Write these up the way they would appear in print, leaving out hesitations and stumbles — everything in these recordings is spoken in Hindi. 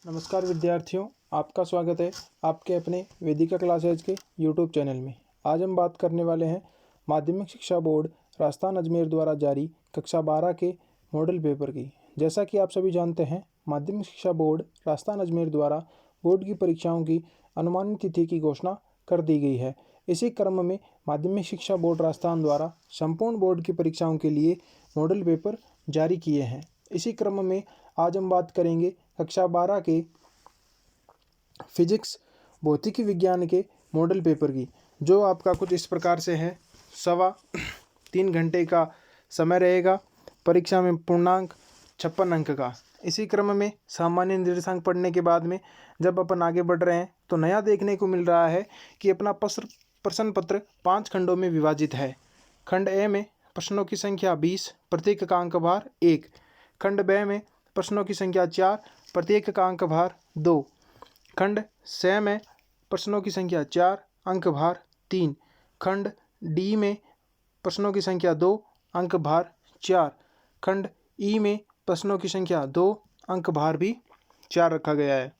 नमस्कार विद्यार्थियों, आपका स्वागत है आपके अपने वेदिका क्लासेज के यूट्यूब चैनल में। आज हम बात करने वाले हैं माध्यमिक शिक्षा बोर्ड राजस्थान अजमेर द्वारा जारी कक्षा 12 के मॉडल पेपर की। जैसा कि आप सभी जानते हैं, माध्यमिक शिक्षा बोर्ड राजस्थान अजमेर द्वारा बोर्ड की परीक्षाओं की अनुमानित तिथि की घोषणा कर दी गई है। इसी क्रम में माध्यमिक शिक्षा बोर्ड राजस्थान द्वारा संपूर्ण बोर्ड की परीक्षाओं के लिए मॉडल पेपर जारी किए हैं। इसी क्रम में आज हम बात करेंगे कक्षा 12 के फिजिक्स भौतिकी विज्ञान के मॉडल पेपर की, जो आपका कुछ इस प्रकार से है। 3.25 घंटे का समय रहेगा। परीक्षा में पूर्णांक 56 अंक का। इसी क्रम में सामान्य निर्देशांक पढ़ने के बाद में जब अपन आगे बढ़ रहे हैं तो नया देखने को मिल रहा है कि अपना प्रश्न पत्र 5 खंडों में विभाजित है। खंड ए में प्रश्नों की संख्या 20, प्रत्येक का अंक भार 1। खंड बे में प्रश्नों की संख्या 4, प्रत्येक का अंक भार 2। खंड से में प्रश्नों की संख्या 4, अंक भार 3। खंड डी में प्रश्नों की संख्या 2, अंक भार 4। खंड ई में प्रश्नों की संख्या 2, अंक भार भी 4 रखा गया है।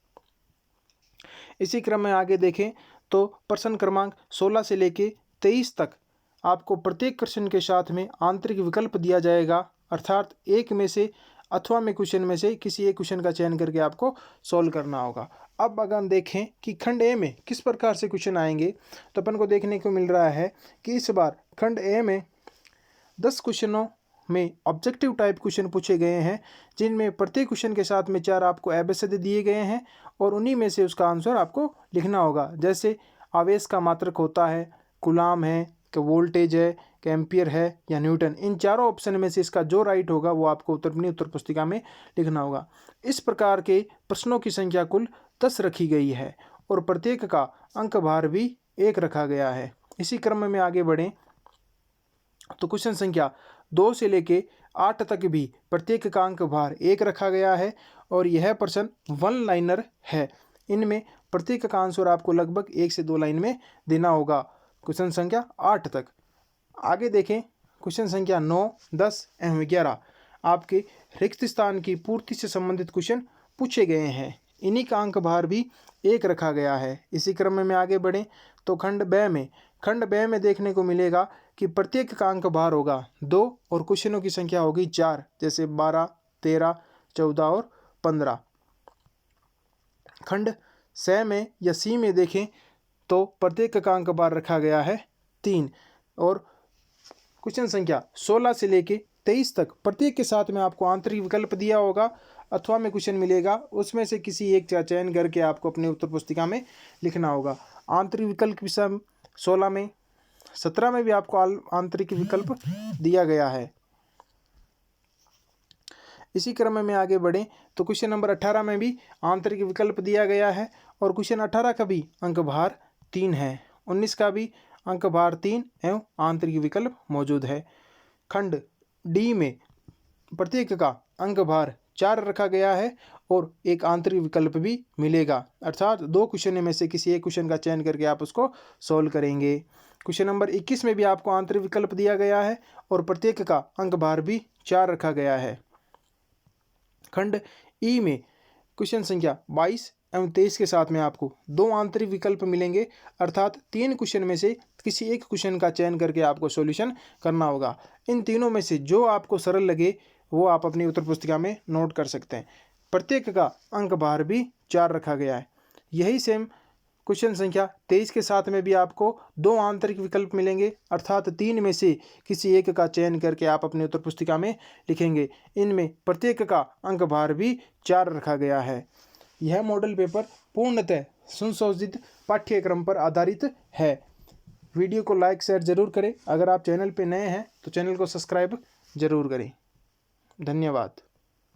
इसी क्रम में आगे देखें तो प्रश्न क्रमांक 16 से लेके 23 तक आपको प्रत्येक क्वेश्चन के साथ में आंतरिक विकल्प दिया जाएगा, अर्थात एक में से अथवा में क्वेश्चन में से किसी एक क्वेश्चन का चयन करके आपको सॉल्व करना होगा। अब अगर हम देखें कि खंड ए में किस प्रकार से क्वेश्चन आएंगे, तो अपन को देखने को मिल रहा है कि इस बार खंड ए में 10 क्वेश्चनों में ऑब्जेक्टिव टाइप क्वेश्चन पूछे गए हैं, जिनमें प्रत्येक क्वेश्चन के साथ में 4 आपको एबीसीडी दिए गए हैं और उन्हीं में से उसका आंसर आपको लिखना होगा। जैसे आवेश का मात्रक होता है, कूलाम है, कि वोल्टेज है, कि एम्पियर है या न्यूटन। इन चारों ऑप्शन में से इसका जो राइट होगा वो आपको अपनी उत्तर पुस्तिका में लिखना होगा। इस प्रकार के प्रश्नों की संख्या कुल 10 रखी गई है और प्रत्येक का अंक भार भी 1 रखा गया है। इसी क्रम में आगे बढ़ें तो क्वेश्चन संख्या 2 से लेके 8 तक भी प्रत्येक का अंक भार 1 रखा गया है और यह प्रश्न 1 लाइनर है। इनमें प्रत्येक का आंसर आपको लगभग 1 से 2 लाइन में देना होगा क्वेश्चन संख्या 8 तक। आगे देखें क्वेश्चन संख्या 9, 10 एवं 11 आपके रिक्त स्थान की पूर्ति से संबंधित क्वेश्चन पूछे गए हैं। इन्हीं का अंक भार भी 1 रखा गया है। इसी क्रम में आगे बढ़ें तो खंड बे में देखने को मिलेगा कि प्रत्येक का अंक भार होगा 2 और क्वेश्चनों की संख्या होगी 4, जैसे 12, 13, 14 और 15। खंड से में या सी में देखें तो प्रत्येक का अंक भार रखा गया है 3 और क्वेश्चन संख्या 16 से लेके 23 तक प्रत्येक के साथ में आपको आंतरिक विकल्प दिया होगा, अथवा में क्वेश्चन मिलेगा, उसमें से किसी एक का चयन करके आपको अपनी उत्तर पुस्तिका में लिखना होगा। आंतरिक विकल्प विषय 16 में, 17 में भी आपको आंतरिक विकल्प दिया गया है। इसी क्रम में आगे बढ़ें तो क्वेश्चन नंबर 18 में भी आंतरिक विकल्प दिया गया है और क्वेश्चन 18 का भी अंक भार 3 है। 19 का भी अंक भार 3 एवं आंतरिक विकल्प मौजूद है। खंड डी में प्रत्येक का अंक भार 4 रखा गया है और एक आंतरिक विकल्प भी मिलेगा, अर्थात 2 क्वेश्चन में से किसी एक क्वेश्चन का चयन करके आप उसको सॉल्व करेंगे। क्वेश्चन नंबर 21 में भी आपको आंतरिक विकल्प दिया गया है और प्रत्येक का अंक भार भी 4 रखा गया है। खंड ई में क्वेश्चन संख्या 22 एवं 23 के साथ में आपको 2 आंतरिक विकल्प मिलेंगे, अर्थात 3 क्वेश्चन में से किसी एक क्वेश्चन का चयन करके आपको सॉल्यूशन करना होगा। इन तीनों में से जो आपको सरल लगे वो आप अपनी उत्तर पुस्तिका में नोट कर सकते हैं। प्रत्येक का अंक भार भी 4 रखा गया है। यही सेम क्वेश्चन संख्या 23 के साथ में भी आपको 2 आंतरिक विकल्प मिलेंगे, अर्थात 3 में से किसी एक का चयन करके आप अपनी उत्तर पुस्तिका में लिखेंगे। इनमें प्रत्येक का अंक भार भी 4 रखा गया है। यह मॉडल पेपर पूर्णतः संशोधित पाठ्यक्रम पर आधारित है। वीडियो को लाइक शेयर जरूर करें। अगर आप चैनल पर नए हैं तो चैनल को सब्सक्राइब जरूर करें। धन्यवाद।